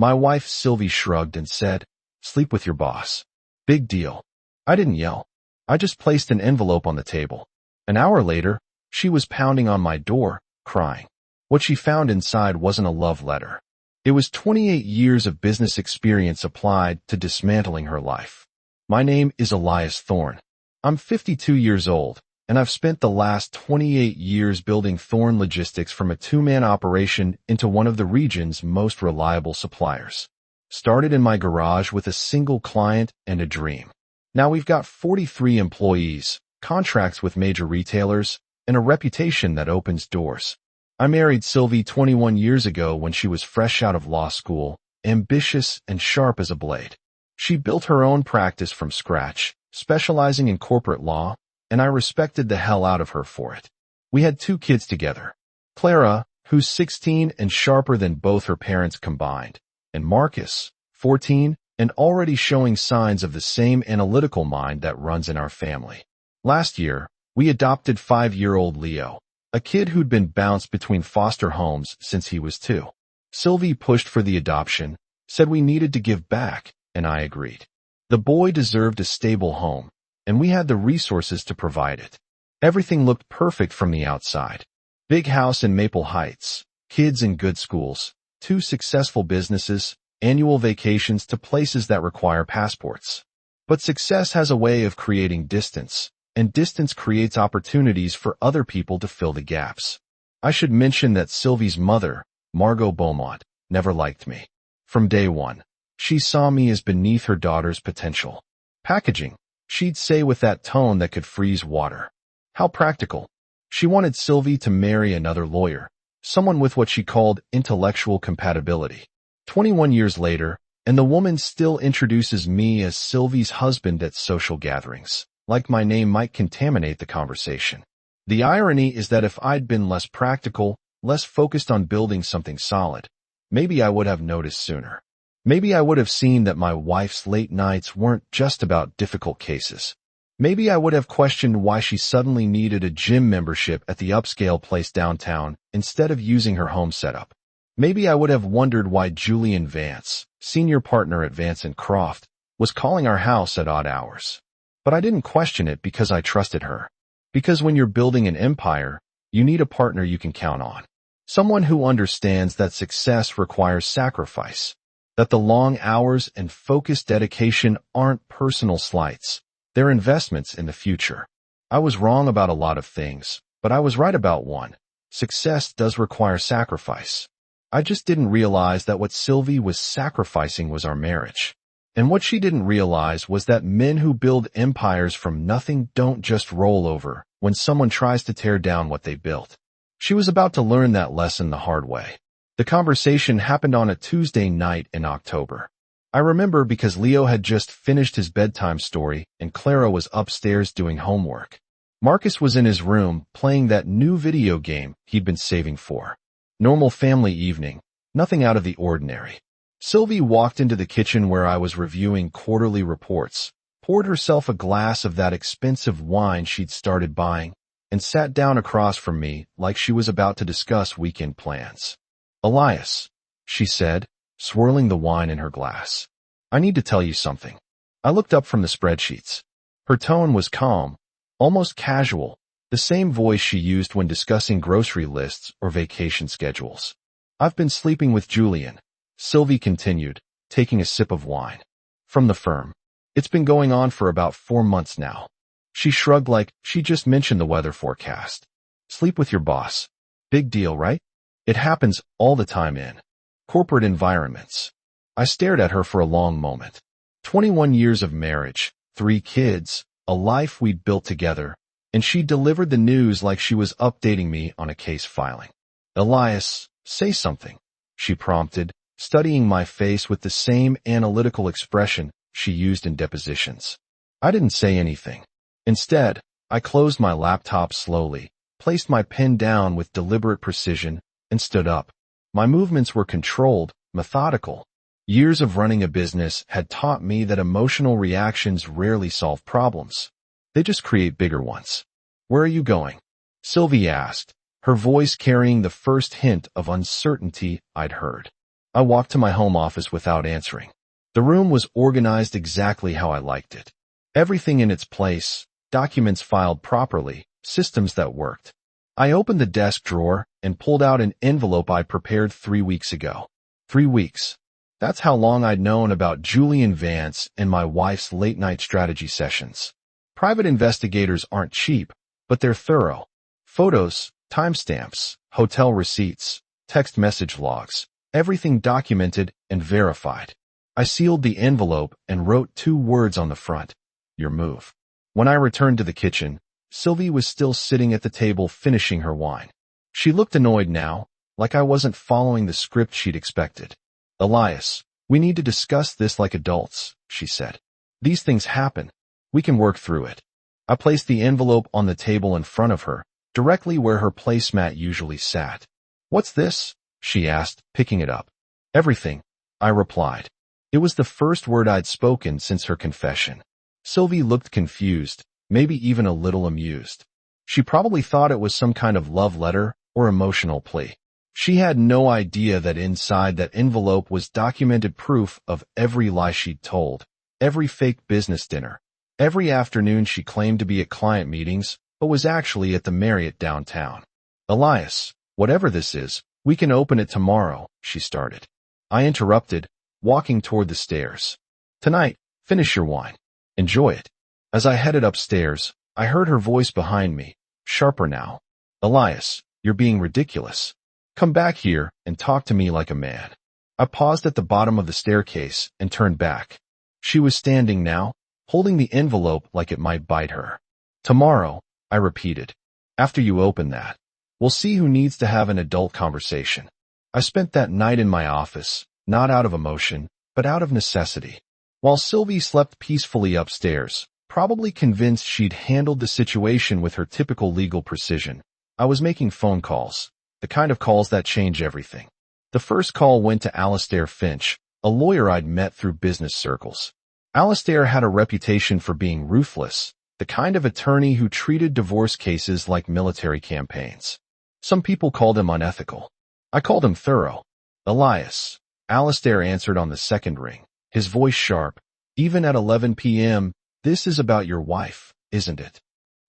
My wife Sylvie shrugged and said, "Sleep with your boss. Big deal." I didn't yell. I just placed an envelope on the table. An hour later, she was pounding on my door, crying. What she found inside wasn't a love letter. It was 28 years of business experience applied to dismantling her life. My name is Elias Thorne. I'm 52 years old, and I've spent the last 28 years building Thorne Logistics from a two-man operation into one of the region's most reliable suppliers. Started in my garage with a single client and a dream. Now we've got 43 employees, contracts with major retailers, and a reputation that opens doors. I married Sylvie 21 years ago when she was fresh out of law school, ambitious and sharp as a blade. She built her own practice from scratch, specializing in corporate law, and I respected the hell out of her for it. We had 2 kids together. Clara, who's 16 and sharper than both her parents combined, and Marcus, 14, and already showing signs of the same analytical mind that runs in our family. Last year, we adopted 5-year-old Leo, a kid who'd been bounced between foster homes since he was 2. Sylvie pushed for the adoption, said we needed to give back, and I agreed. The boy deserved a stable home, and we had the resources to provide it. Everything looked perfect from the outside. Big house in Maple Heights, kids in good schools, 2 successful businesses, annual vacations to places that require passports. But success has a way of creating distance, and distance creates opportunities for other people to fill the gaps. I should mention that Sylvie's mother, Margot Beaumont, never liked me. From day one, she saw me as beneath her daughter's potential. Packaging, she'd say with that tone that could freeze water. How practical. She wanted Sylvie to marry another lawyer, someone with what she called intellectual compatibility. 21 years later, and the woman still introduces me as Sylvie's husband at social gatherings, like my name might contaminate the conversation. The irony is that if I'd been less practical, less focused on building something solid, maybe I would have noticed sooner. Maybe I would have seen that my wife's late nights weren't just about difficult cases. Maybe I would have questioned why she suddenly needed a gym membership at the upscale place downtown instead of using her home setup. Maybe I would have wondered why Julian Vance, senior partner at Vance & Croft, was calling our house at odd hours. But I didn't question it because I trusted her. Because when you're building an empire, you need a partner you can count on. Someone who understands that success requires sacrifice, that the long hours and focused dedication aren't personal slights, they're investments in the future. I was wrong about a lot of things, but I was right about one. Success does require sacrifice. I just didn't realize that what Sylvie was sacrificing was our marriage. And what she didn't realize was that men who build empires from nothing don't just roll over when someone tries to tear down what they built. She was about to learn that lesson the hard way. The conversation happened on a Tuesday night in October. I remember because Leo had just finished his bedtime story and Clara was upstairs doing homework. Marcus was in his room playing that new video game he'd been saving for. Normal family evening, nothing out of the ordinary. Sylvie walked into the kitchen where I was reviewing quarterly reports, poured herself a glass of that expensive wine she'd started buying, and sat down across from me like she was about to discuss weekend plans. "Elias," she said, swirling the wine in her glass. "I need to tell you something." I looked up from the spreadsheets. Her tone was calm, almost casual, the same voice she used when discussing grocery lists or vacation schedules. "I've been sleeping with Julian," Sylvie continued, taking a sip of wine. "From the firm. It's been going on for about 4 months now." She shrugged like she just mentioned the weather forecast. "Sleep with your boss. Big deal, right? It happens all the time in corporate environments." I stared at her for a long moment. 21 years of marriage, 3 kids, a life we'd built together, and she delivered the news like she was updating me on a case filing. "Elias, say something," she prompted, studying my face with the same analytical expression she used in depositions. I didn't say anything. Instead, I closed my laptop slowly, placed my pen down with deliberate precision, and stood up. My movements were controlled, methodical. Years of running a business had taught me that emotional reactions rarely solve problems. They just create bigger ones. "Where are you going?" Sylvie asked, her voice carrying the first hint of uncertainty I'd heard. I walked to my home office without answering. The room was organized exactly how I liked it. Everything in its place, documents filed properly, systems that worked. I opened the desk drawer and pulled out an envelope I prepared 3 weeks ago. 3 weeks. That's how long I'd known about Julian Vance and my wife's late-night strategy sessions. Private investigators aren't cheap, but they're thorough. Photos, timestamps, hotel receipts, text message logs, everything documented and verified. I sealed the envelope and wrote 2 words on the front: your move. When I returned to the kitchen, Sylvie was still sitting at the table finishing her wine. She looked annoyed now, like I wasn't following the script she'd expected. Elias, we need to discuss this like adults, she said. These things happen. We can work through it. I placed the envelope on the table in front of her, directly where her placemat usually sat. What's this? She asked, picking it up. Everything, I replied. It was the first word I'd spoken since her confession. Sylvie looked confused, maybe even a little amused. She probably thought it was some kind of love letter or emotional plea. She had no idea that inside that envelope was documented proof of every lie she'd told, every fake business dinner, every afternoon she claimed to be at client meetings but was actually at the Marriott downtown. Elias, whatever this is, we can open it tomorrow, she started. I interrupted, walking toward the stairs. Tonight, finish your wine. Enjoy it. As I headed upstairs, I heard her voice behind me, sharper now. Elias, you're being ridiculous. Come back here and talk to me like a man. I paused at the bottom of the staircase and turned back. She was standing now, holding the envelope like it might bite her. Tomorrow, I repeated. After you open that, we'll see who needs to have an adult conversation. I spent that night in my office, not out of emotion, but out of necessity. While Sylvie slept peacefully upstairs, probably convinced she'd handled the situation with her typical legal precision, I was making phone calls, the kind of calls that change everything. The first call went to Alastair Finch, a lawyer I'd met through business circles. Alastair had a reputation for being ruthless, the kind of attorney who treated divorce cases like military campaigns. Some people called him unethical. I called him thorough. Elias, Alastair answered on the second ring, his voice sharp. Even at 11 p.m., this is about your wife, isn't it?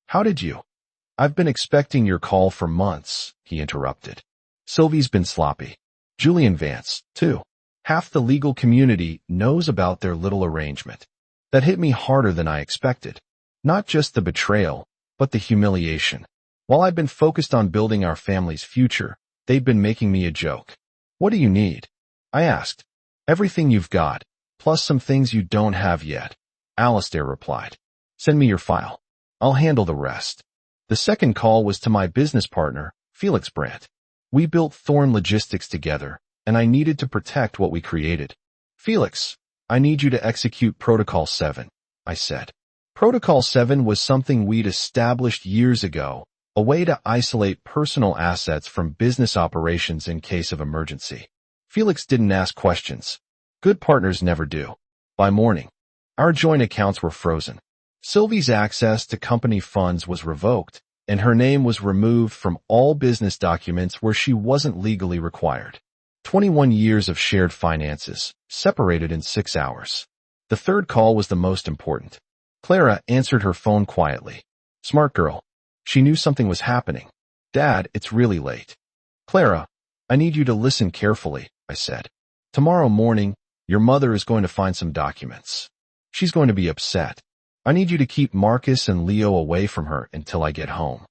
How did you? I've been expecting your call for months, he interrupted. Sylvie's been sloppy. Julian Vance, too. Half the legal community knows about their little arrangement. That hit me harder than I expected. Not just the betrayal, but the humiliation. While I've been focused on building our family's future, they've been making me a joke. What do you need? I asked. Everything you've got, plus some things you don't have yet. Alastair replied. Send me your file. I'll handle the rest. The second call was to my business partner, Felix Brandt. We built Thorn Logistics together, and I needed to protect what we created. Felix, I need you to execute Protocol 7, I said. Protocol 7 was something we'd established years ago, a way to isolate personal assets from business operations in case of emergency. Felix didn't ask questions. Good partners never do. By morning, our joint accounts were frozen. Sylvie's access to company funds was revoked, and her name was removed from all business documents where she wasn't legally required. 21 years of shared finances, separated in 6 hours. The third call was the most important. Clara answered her phone quietly. Smart girl. She knew something was happening. Dad, it's really late. Clara, I need you to listen carefully, I said. Tomorrow morning, your mother is going to find some documents. She's going to be upset. I need you to keep Marcus and Leo away from her until I get home.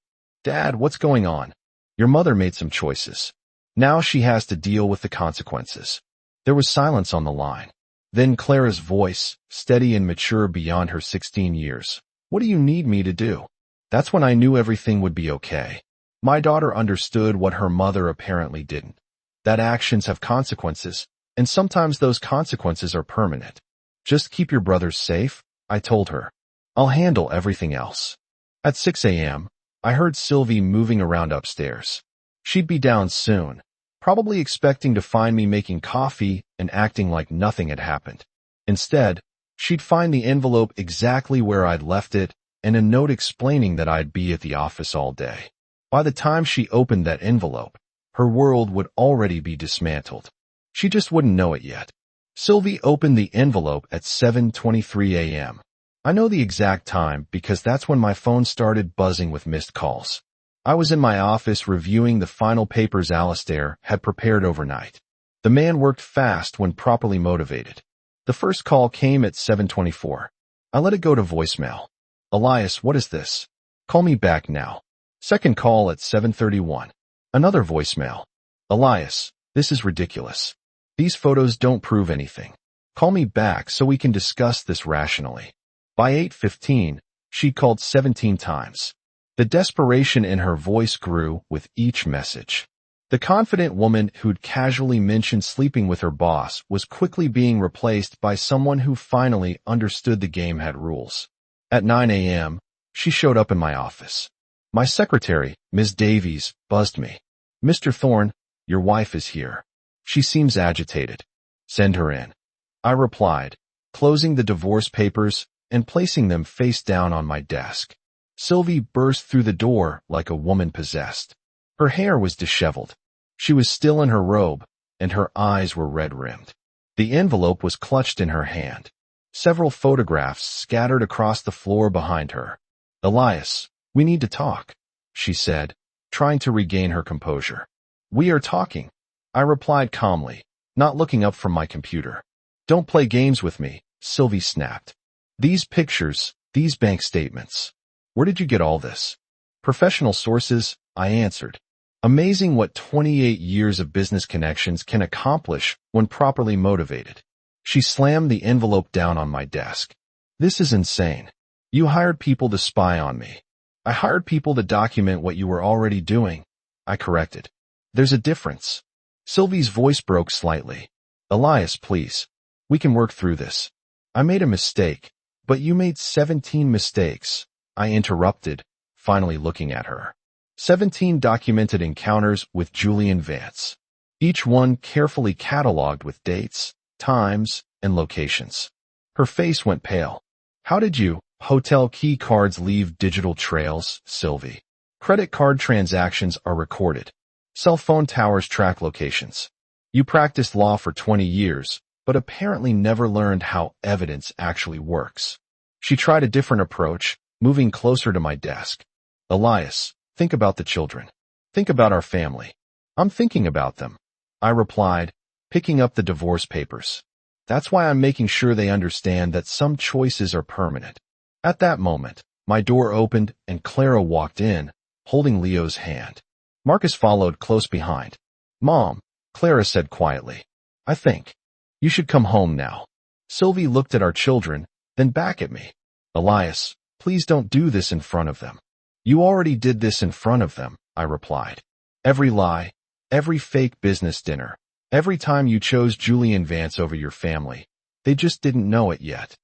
Dad, what's going on? Your mother made some choices. Now she has to deal with the consequences. There was silence on the line. Then Clara's voice, steady and mature beyond her 16 years. What do you need me to do? That's when I knew everything would be okay. My daughter understood what her mother apparently didn't. That actions have consequences, and sometimes those consequences are permanent. Just keep your brothers safe, I told her. I'll handle everything else. At 6 a.m., I heard Sylvie moving around upstairs. She'd be down soon, probably expecting to find me making coffee and acting like nothing had happened. Instead, she'd find the envelope exactly where I'd left it and a note explaining that I'd be at the office all day. By the time she opened that envelope, her world would already be dismantled. She just wouldn't know it yet. Sylvie opened the envelope at 7:23 a.m. I know the exact time because that's when my phone started buzzing with missed calls. I was in my office reviewing the final papers Alistair had prepared overnight. The man worked fast when properly motivated. The first call came at 7:24. I let it go to voicemail. Elias, what is this? Call me back now. Second call at 7:31. Another voicemail. Elias, this is ridiculous. These photos don't prove anything. Call me back so we can discuss this rationally. By 8:15, she called 17 times. The desperation in her voice grew with each message. The confident woman who'd casually mentioned sleeping with her boss was quickly being replaced by someone who finally understood the game had rules. At 9 a.m., she showed up in my office. My secretary, Ms. Davies, buzzed me. Mr. Thorne, your wife is here. She seems agitated. Send her in. I replied, closing the divorce papers and placing them face down on my desk. Sylvie burst through the door like a woman possessed. Her hair was disheveled. She was still in her robe, and her eyes were red-rimmed. The envelope was clutched in her hand. Several photographs scattered across the floor behind her. Elias, we need to talk, she said, trying to regain her composure. We are talking, I replied calmly, not looking up from my computer. Don't play games with me, Sylvie snapped. These pictures, these bank statements. Where did you get all this? Professional sources, I answered. Amazing what 28 years of business connections can accomplish when properly motivated. She slammed the envelope down on my desk. This is insane. You hired people to spy on me. I hired people to document what you were already doing, I corrected. There's a difference. Sylvie's voice broke slightly. Elias, please. We can work through this. I made a mistake, but you made 17 mistakes, I interrupted, finally looking at her. 17 documented encounters with Julian Vance. Each one carefully cataloged with dates, times, and locations. Her face went pale. How did you, hotel key cards leave digital trails, Sylvie? Credit card transactions are recorded. Cell phone towers track locations. You practiced law for 20 years, but apparently never learned how evidence actually works. She tried a different approach, moving closer to my desk. Elias, think about the children. Think about our family. I'm thinking about them, I replied, picking up the divorce papers. That's why I'm making sure they understand that some choices are permanent. At that moment, my door opened and Clara walked in, holding Leo's hand. Marcus followed close behind. Mom, Clara said quietly. I think you should come home now. Sylvie looked at our children, then back at me. Elias, please don't do this in front of them. You already did this in front of them, I replied. Every lie, every fake business dinner, every time you chose Julian Vance over your family. They just didn't know it yet.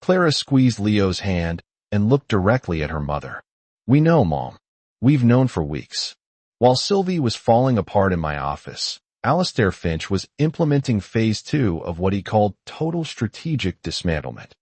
Clara squeezed Leo's hand and looked directly at her mother. We know, Mom. We've known for weeks. While Sylvie was falling apart in my office, Alistair Finch was implementing phase 2 of what he called total strategic dismantlement.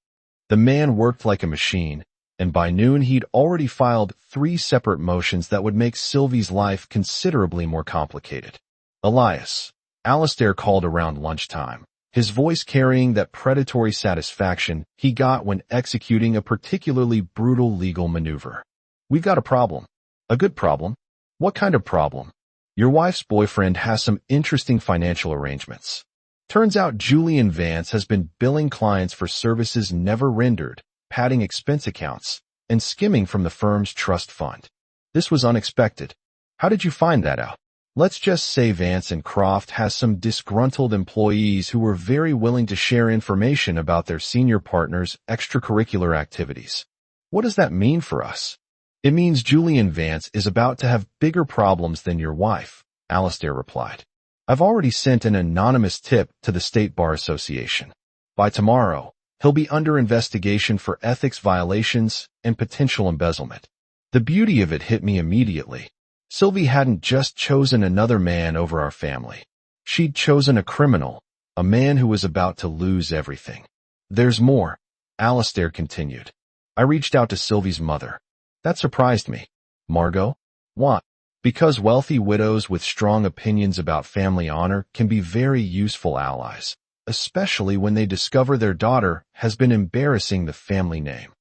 The man worked like a machine, and by noon he'd already filed 3 separate motions that would make Sylvie's life considerably more complicated. Elias, Alistair called around lunchtime, his voice carrying that predatory satisfaction he got when executing a particularly brutal legal maneuver. We've got a problem. A good problem. What kind of problem? Your wife's boyfriend has some interesting financial arrangements. Turns out Julian Vance has been billing clients for services never rendered, padding expense accounts, and skimming from the firm's trust fund. This was unexpected. How did you find that out? Let's just say Vance and Croft has some disgruntled employees who were very willing to share information about their senior partner's extracurricular activities. What does that mean for us? It means Julian Vance is about to have bigger problems than your wife, Alistair replied. I've already sent an anonymous tip to the State Bar Association. By tomorrow, he'll be under investigation for ethics violations and potential embezzlement. The beauty of it hit me immediately. Sylvie hadn't just chosen another man over our family. She'd chosen a criminal, a man who was about to lose everything. There's more, Alistair continued. I reached out to Sylvie's mother. That surprised me. Margot? What? Because wealthy widows with strong opinions about family honor can be very useful allies, especially when they discover their daughter has been embarrassing the family name.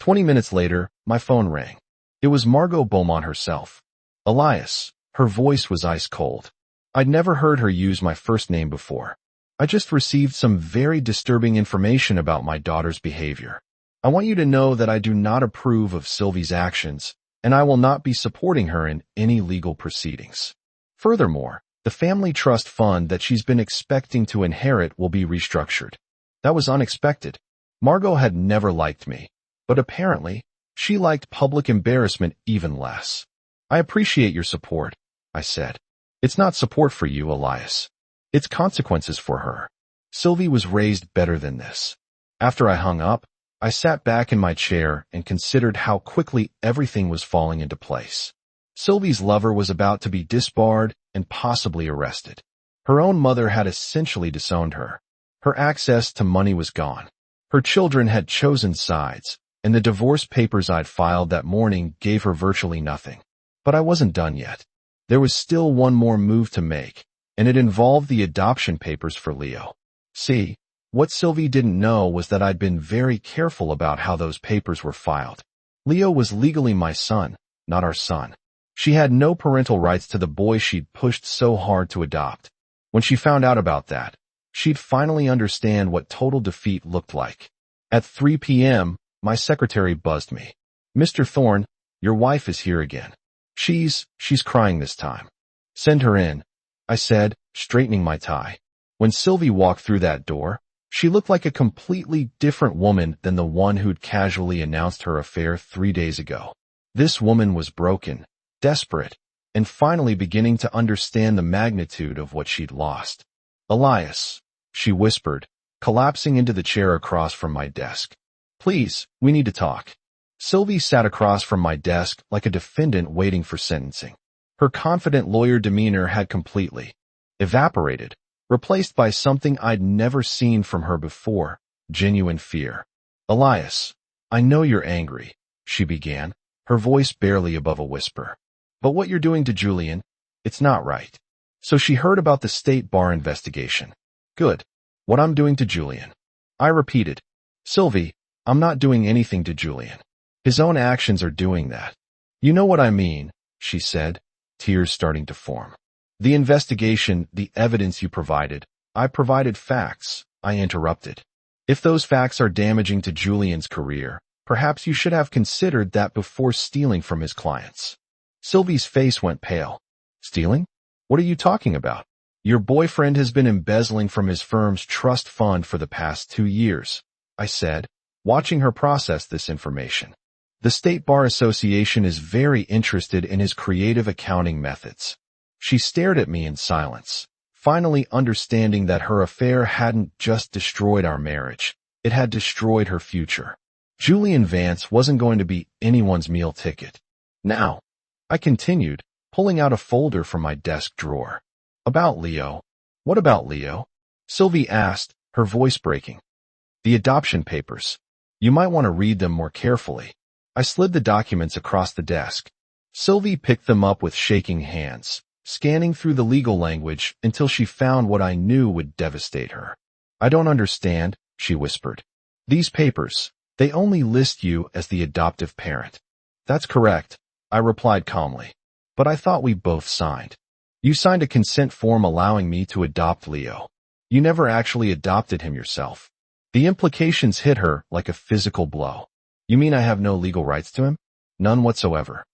20 minutes later, my phone rang. It was Margot Beaumont herself. Elias. Her voice was ice cold. I'd never heard her use my first name before. I just received some very disturbing information about my daughter's behavior. I want you to know that I do not approve of Sylvie's actions, and I will not be supporting her in any legal proceedings. Furthermore, the family trust fund that she's been expecting to inherit will be restructured. That was unexpected. Margot had never liked me, but apparently, she liked public embarrassment even less. I appreciate your support, I said. It's not support for you, Elias. It's consequences for her. Sylvie was raised better than this. After I hung up, I sat back in my chair and considered how quickly everything was falling into place. Sylvie's lover was about to be disbarred and possibly arrested. Her own mother had essentially disowned her. Her access to money was gone. Her children had chosen sides, and the divorce papers I'd filed that morning gave her virtually nothing. But I wasn't done yet. There was still one more move to make, and it involved the adoption papers for Leo. See, what Sylvie didn't know was that I'd been very careful about how those papers were filed. Leo was legally my son, not our son. She had no parental rights to the boy she'd pushed so hard to adopt. When she found out about that, she'd finally understand what total defeat looked like. At 3 p.m., my secretary buzzed me. Mr. Thorne, your wife is here again. She's crying this time. Send her in, I said, straightening my tie. When Sylvie walked through that door, she looked like a completely different woman than the one who'd casually announced her affair 3 days ago. This woman was broken, desperate, and finally beginning to understand the magnitude of what she'd lost. Elias, she whispered, collapsing into the chair across from my desk. Please, we need to talk. Sylvie sat across from my desk like a defendant waiting for sentencing. Her confident lawyer demeanor had completely evaporated, replaced by something I'd never seen from her before, genuine fear. Elias, I know you're angry, she began, her voice barely above a whisper. But what you're doing to Julian, it's not right. So she heard about the state bar investigation. Good. What I'm doing to Julian. I repeated. Sylvie, I'm not doing anything to Julian. His own actions are doing that. You know what I mean, she said, tears starting to form. The investigation, the evidence you provided, I provided facts, I interrupted. If those facts are damaging to Julian's career, perhaps you should have considered that before stealing from his clients. Sylvie's face went pale. Stealing? What are you talking about? Your boyfriend has been embezzling from his firm's trust fund for the past 2 years, I said, watching her process this information. The State Bar Association is very interested in his creative accounting methods. She stared at me in silence, finally understanding that her affair hadn't just destroyed our marriage, it had destroyed her future. Julian Vance wasn't going to be anyone's meal ticket. Now, I continued, pulling out a folder from my desk drawer. About Leo. What about Leo? Sylvie asked, her voice breaking. The adoption papers. You might want to read them more carefully. I slid the documents across the desk. Sylvie picked them up with shaking hands, scanning through the legal language until she found what I knew would devastate her. I don't understand, she whispered. These papers, they only list you as the adoptive parent. That's correct, I replied calmly. But I thought we both signed. You signed a consent form allowing me to adopt Leo. You never actually adopted him yourself. The implications hit her like a physical blow. You mean I have no legal rights to him? None whatsoever.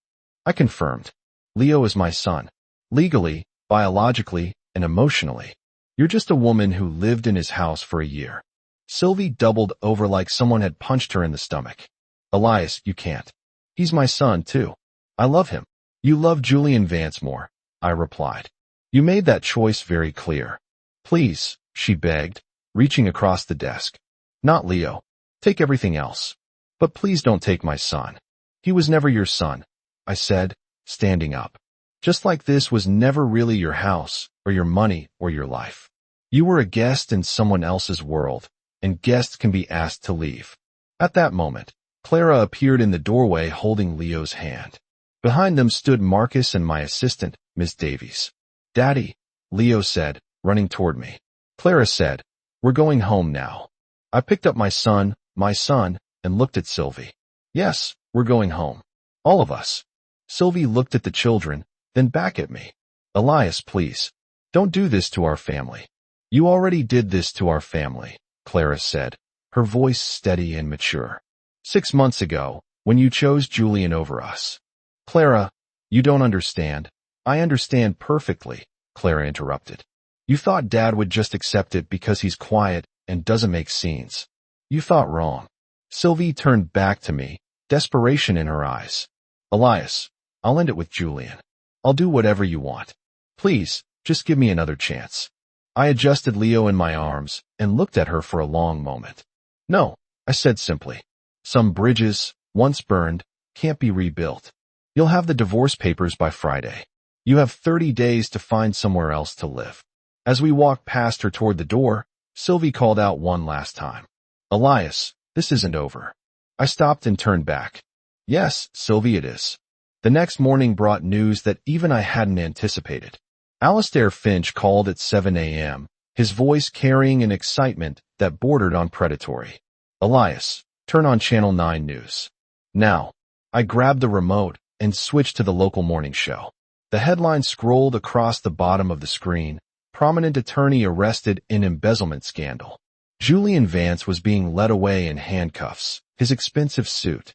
I confirmed. Leo is my son. Legally, biologically, and emotionally. You're just a woman who lived in his house for a year. Sylvie doubled over like someone had punched her in the stomach. Elias, you can't. He's my son, too. I love him. You love Julian Vance more, I replied. You made that choice very clear. Please, she begged, reaching across the desk. Not Leo. Take everything else. But please don't take my son. He was never your son, I said, standing up. Just like this was never really your house, or your money, or your life. You were a guest in someone else's world, and guests can be asked to leave. At that moment, Clara appeared in the doorway holding Leo's hand. Behind them stood Marcus and my assistant, Miss Davies. "Daddy," Leo said, running toward me. Clara said, "We're going home now." I picked up my son, and looked at Sylvie. "Yes, we're going home. All of us." Sylvie looked at the children, then back at me. "Elias, please. Don't do this to our family." "You already did this to our family," Clara said, her voice steady and mature. "6 months ago, when you chose Julian over us." "Clara, you don't understand." "I understand perfectly," Clara interrupted. "You thought Dad would just accept it because he's quiet and doesn't make scenes. You thought wrong." Sylvie turned back to me, desperation in her eyes. "Elias, I'll end it with Julian. I'll do whatever you want. Please, just give me another chance." I adjusted Leo in my arms and looked at her for a long moment. "No," I said simply. "Some bridges, once burned, can't be rebuilt. You'll have the divorce papers by Friday. You have 30 days to find somewhere else to live." As we walked past her toward the door, Sylvie called out one last time. "Elias, this isn't over." I stopped and turned back. "Yes, Sylvie, it is." The next morning brought news that even I hadn't anticipated. Alistair Finch called at 7 a.m., his voice carrying an excitement that bordered on predatory. "Elias, turn on Channel 9 News. Now." I grabbed the remote and switched to the local morning show. The headline scrolled across the bottom of the screen, "Prominent attorney arrested in embezzlement scandal." Julian Vance was being led away in handcuffs, his expensive suit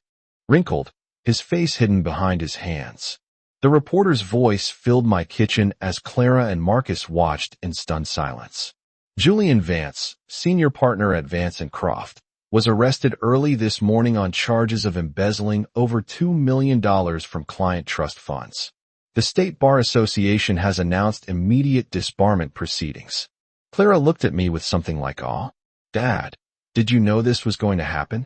wrinkled, his face hidden behind his hands. The reporter's voice filled my kitchen as Clara and Marcus watched in stunned silence. Julian Vance, senior partner at Vance & Croft, was arrested early this morning on charges of embezzling over $2 million from client trust funds. The State Bar Association has announced immediate disbarment proceedings. Clara looked at me with something like awe. "Dad, did you know this was going to happen?"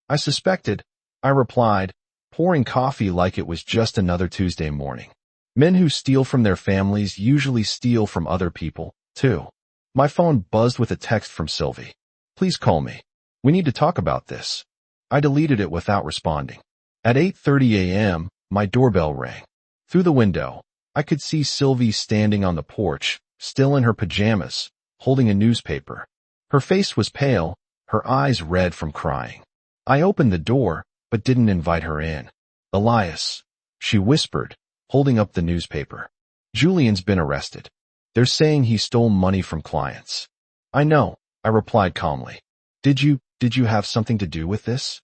"I suspected," I replied, pouring coffee like it was just another Tuesday morning. Men who steal from their families usually steal from other people, too. My phone buzzed with a text from Sylvie. "Please call me. We need to talk about this." I deleted it without responding. At 8:30 a.m., my doorbell rang. Through the window, I could see Sylvie standing on the porch, still in her pajamas, holding a newspaper. Her face was pale, her eyes red from crying. I opened the door, but didn't invite her in. "Elias," she whispered, holding up the newspaper. "Julian's been arrested. They're saying he stole money from clients." "I know," I replied calmly. Did you have something to do with this?"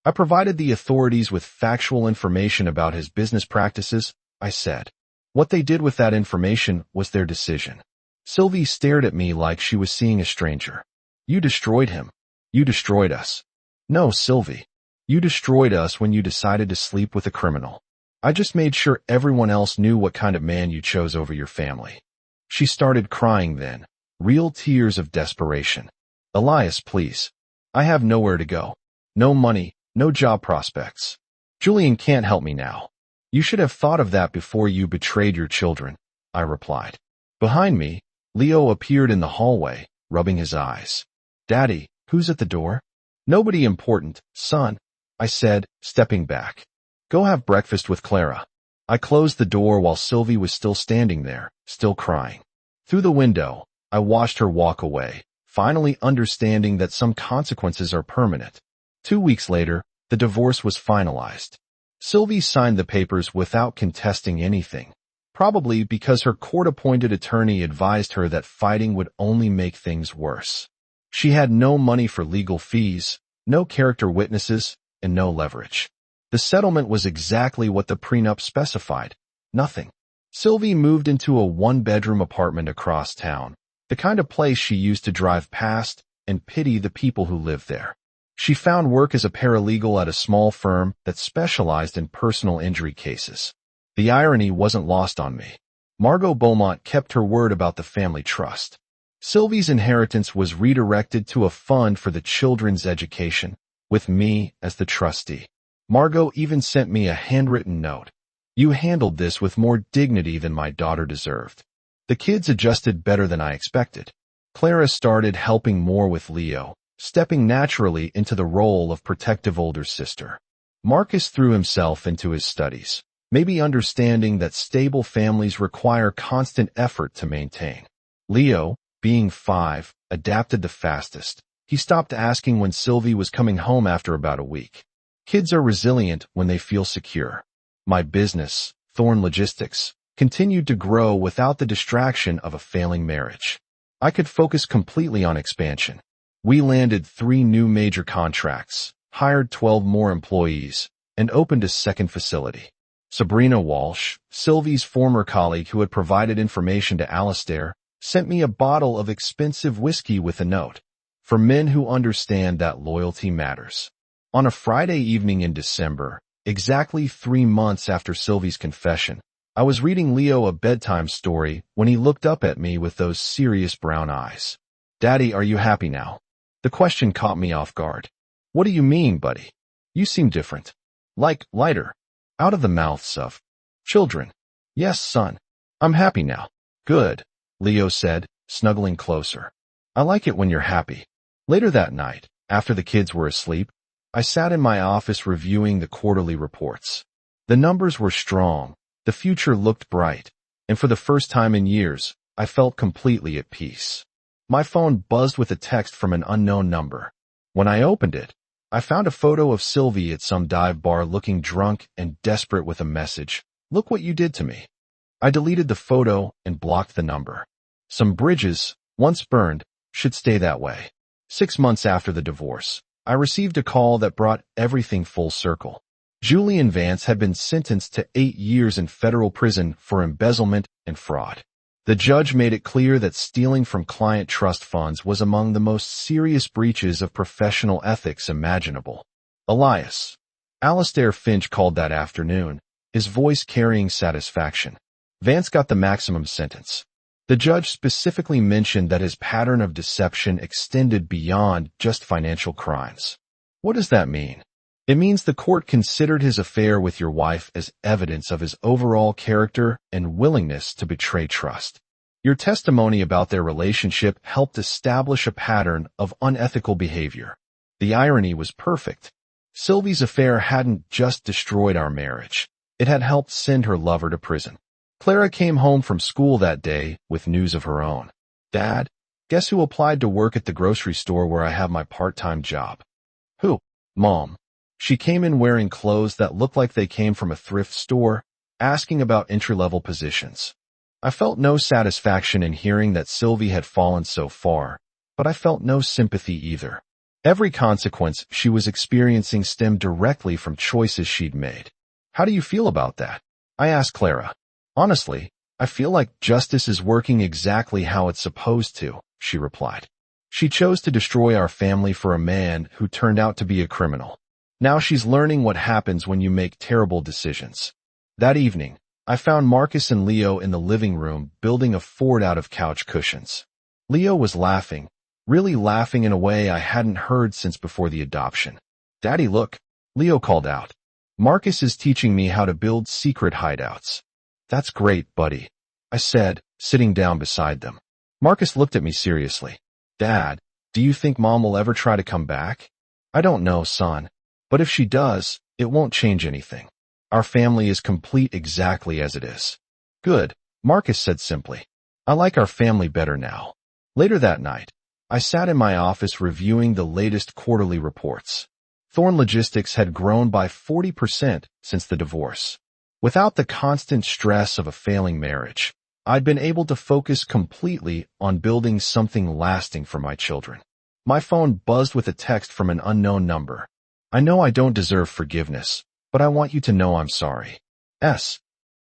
"I provided the authorities with factual information about his business practices," I said. "What they did with that information was their decision." Sylvie stared at me like she was seeing a stranger. "You destroyed him. You destroyed us." "No, Sylvie. You destroyed us when you decided to sleep with a criminal. I just made sure everyone else knew what kind of man you chose over your family." She started crying then, real tears of desperation. "Elias, please. I have nowhere to go. No money, no job prospects. Julian can't help me now." "You should have thought of that before you betrayed your children," I replied. Behind me, Leo appeared in the hallway, rubbing his eyes. "Daddy, who's at the door?" "Nobody important, son," I said, stepping back. "Go have breakfast with Clara." I closed the door while Sylvie was still standing there, still crying. Through the window, I watched her walk away, finally understanding that some consequences are permanent. 2 weeks later, the divorce was finalized. Sylvie signed the papers without contesting anything, probably because her court-appointed attorney advised her that fighting would only make things worse. She had no money for legal fees, no character witnesses, and no leverage. The settlement was exactly what the prenup specified, nothing. Sylvie moved into a one-bedroom apartment across town, the kind of place she used to drive past and pity the people who lived there. She found work as a paralegal at a small firm that specialized in personal injury cases. The irony wasn't lost on me. Margot Beaumont kept her word about the family trust. Sylvie's inheritance was redirected to a fund for the children's education, with me as the trustee. Margot even sent me a handwritten note. "You handled this with more dignity than my daughter deserved." The kids adjusted better than I expected. Clara started helping more with Leo, stepping naturally into the role of protective older sister. Marcus threw himself into his studies. Maybe understanding that stable families require constant effort to maintain. Leo, being 5, adapted the fastest. He stopped asking when Sylvie was coming home after about a week. Kids are resilient when they feel secure. My business, Thorn Logistics, continued to grow without the distraction of a failing marriage. I could focus completely on expansion. We landed 3 new major contracts, hired 12 more employees, and opened a second facility. Sabrina Walsh, Sylvie's former colleague who had provided information to Alistair, sent me a bottle of expensive whiskey with a note. For men who understand that loyalty matters. On a Friday evening in December, exactly 3 months after Sylvie's confession, I was reading Leo a bedtime story when he looked up at me with those serious brown eyes. "Daddy, are you happy now?" The question caught me off guard. "What do you mean, buddy? You seem different. Like, lighter. Out of the mouths of children." "Yes, son. I'm happy now." "Good," Leo said, snuggling closer. "I like it when you're happy." Later that night, after the kids were asleep, I sat in my office reviewing the quarterly reports. The numbers were strong, the future looked bright, and for the first time in years, I felt completely at peace. My phone buzzed with a text from an unknown number. When I opened it, I found a photo of Sylvie at some dive bar looking drunk and desperate with a message. "Look what you did to me." I deleted the photo and blocked the number. Some bridges, once burned, should stay that way. 6 months after the divorce, I received a call that brought everything full circle. Julian Vance had been sentenced to 8 years in federal prison for embezzlement and fraud. The judge made it clear that stealing from client trust funds was among the most serious breaches of professional ethics imaginable. Elias. Alistair Finch called that afternoon, his voice carrying satisfaction. Vance got the maximum sentence. The judge specifically mentioned that his pattern of deception extended beyond just financial crimes. What does that mean? It means the court considered his affair with your wife as evidence of his overall character and willingness to betray trust. Your testimony about their relationship helped establish a pattern of unethical behavior. The irony was perfect. Sylvie's affair hadn't just destroyed our marriage. It had helped send her lover to prison. Clara came home from school that day with news of her own. "Dad, guess who applied to work at the grocery store where I have my part-time job?" "Who?" "Mom." She came in wearing clothes that looked like they came from a thrift store, asking about entry-level positions. I felt no satisfaction in hearing that Sylvie had fallen so far, but I felt no sympathy either. Every consequence she was experiencing stemmed directly from choices she'd made. "How do you feel about that?" I asked Clara. "Honestly, I feel like justice is working exactly how it's supposed to," she replied. "She chose to destroy our family for a man who turned out to be a criminal. Now she's learning what happens when you make terrible decisions." That evening, I found Marcus and Leo in the living room building a fort out of couch cushions. Leo was laughing, really laughing in a way I hadn't heard since before the adoption. "Daddy, look," Leo called out. "Marcus is teaching me how to build secret hideouts." "That's great, buddy," I said, sitting down beside them. Marcus looked at me seriously. "Dad, do you think Mom will ever try to come back?" "I don't know, son. But if she does, it won't change anything. Our family is complete exactly as it is." "Good," Marcus said simply. "I like our family better now." Later that night, I sat in my office reviewing the latest quarterly reports. Thorn Logistics had grown by 40% since the divorce. Without the constant stress of a failing marriage, I'd been able to focus completely on building something lasting for my children. My phone buzzed with a text from an unknown number. "I know I don't deserve forgiveness, but I want you to know I'm sorry. S."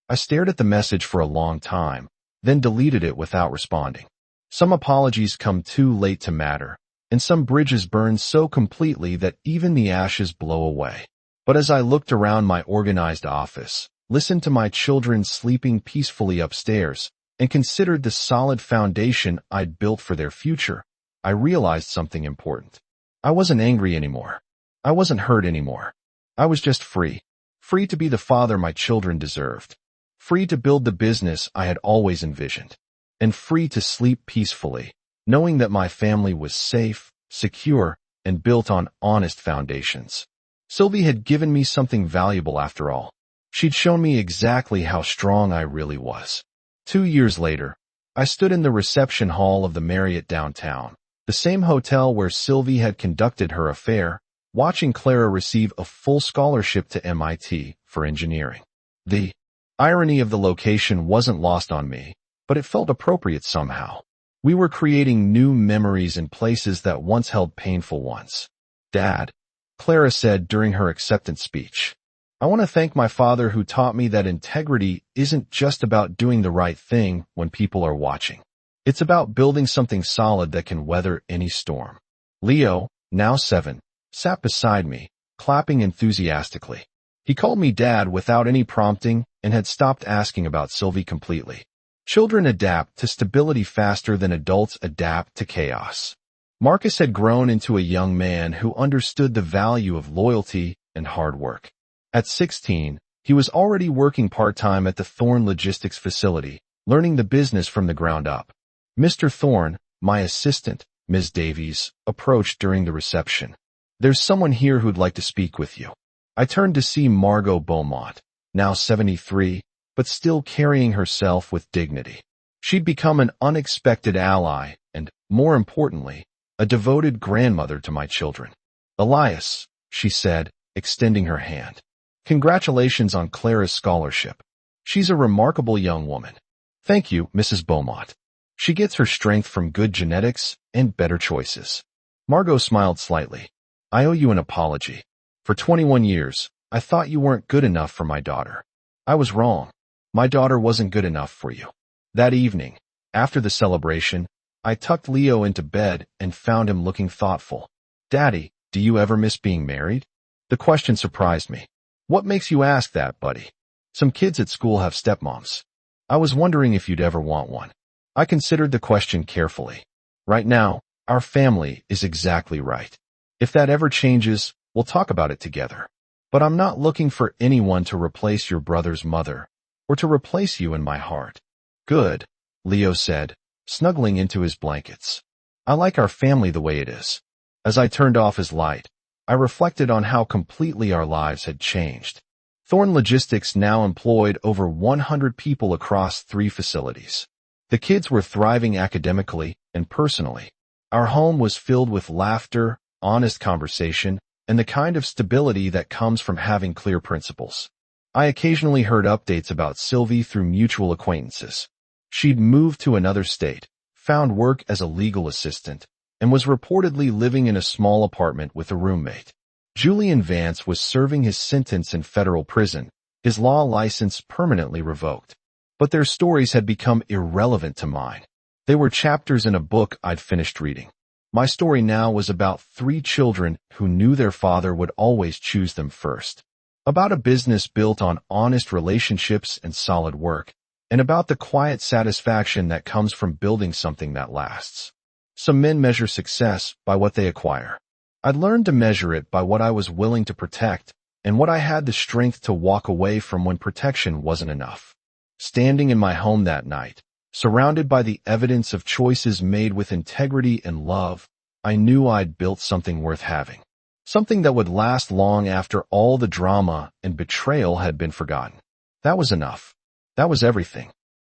I stared at the message for a long time, then deleted it without responding. Some apologies come too late to matter, and some bridges burn so completely that even the ashes blow away. But as I looked around my organized office, listened to my children sleeping peacefully upstairs, and considered the solid foundation I'd built for their future, I realized something important. I wasn't angry anymore. I wasn't hurt anymore. I was just free. Free to be the father my children deserved. Free to build the business I had always envisioned. And free to sleep peacefully, knowing that my family was safe, secure, and built on honest foundations. Sylvie had given me something valuable after all. She'd shown me exactly how strong I really was. 2 years later, I stood in the reception hall of the Marriott downtown, the same hotel where Sylvie had conducted her affair, watching Clara receive a full scholarship to MIT for engineering. The irony of the location wasn't lost on me, but it felt appropriate somehow. We were creating new memories in places that once held painful ones. Dad, Clara said during her acceptance speech, I want to thank my father who taught me that integrity isn't just about doing the right thing when people are watching. It's about building something solid that can weather any storm. Leo, now 7, sat beside me, clapping enthusiastically. He called me Dad without any prompting and had stopped asking about Sylvie completely. Children adapt to stability faster than adults adapt to chaos. Marcus had grown into a young man who understood the value of loyalty and hard work. At 16, he was already working part-time at the Thorne Logistics facility, learning the business from the ground up. Mr. Thorne, my assistant, Ms. Davies, approached during the reception. There's someone here who'd like to speak with you. I turned to see Margot Beaumont, now 73, but still carrying herself with dignity. She'd become an unexpected ally and, more importantly, a devoted grandmother to my children. Elias, she said, extending her hand. Congratulations on Clara's scholarship. She's a remarkable young woman. Thank you, Mrs. Beaumont. She gets her strength from good genetics and better choices. Margot smiled slightly. I owe you an apology. For 21 years, I thought you weren't good enough for my daughter. I was wrong. My daughter wasn't good enough for you. That evening, after the celebration, I tucked Leo into bed and found him looking thoughtful. Daddy, do you ever miss being married? The question surprised me. What makes you ask that, buddy? Some kids at school have stepmoms. I was wondering if you'd ever want one. I considered the question carefully. Right now, our family is exactly right. If that ever changes, we'll talk about it together. But I'm not looking for anyone to replace your brother's mother, or to replace you in my heart. Good, Leo said, snuggling into his blankets. I like our family the way it is. As I turned off his light, I reflected on how completely our lives had changed. Thorne Logistics now employed over 100 people across 3 facilities. The kids were thriving academically and personally. Our home was filled with laughter, honest conversation, and the kind of stability that comes from having clear principles. I occasionally heard updates about Sylvie through mutual acquaintances. She'd moved to another state, found work as a legal assistant, and was reportedly living in a small apartment with a roommate. Julian Vance was serving his sentence in federal prison, his law license permanently revoked. But their stories had become irrelevant to mine. They were chapters in a book I'd finished reading. My story now was about 3 children who knew their father would always choose them first. About a business built on honest relationships and solid work, and about the quiet satisfaction that comes from building something that lasts. Some men measure success by what they acquire. I'd learned to measure it by what I was willing to protect and what I had the strength to walk away from when protection wasn't enough. Standing in my home that night, surrounded by the evidence of choices made with integrity and love, I knew I'd built something worth having. Something that would last long after all the drama and betrayal had been forgotten. That was enough. That was everything.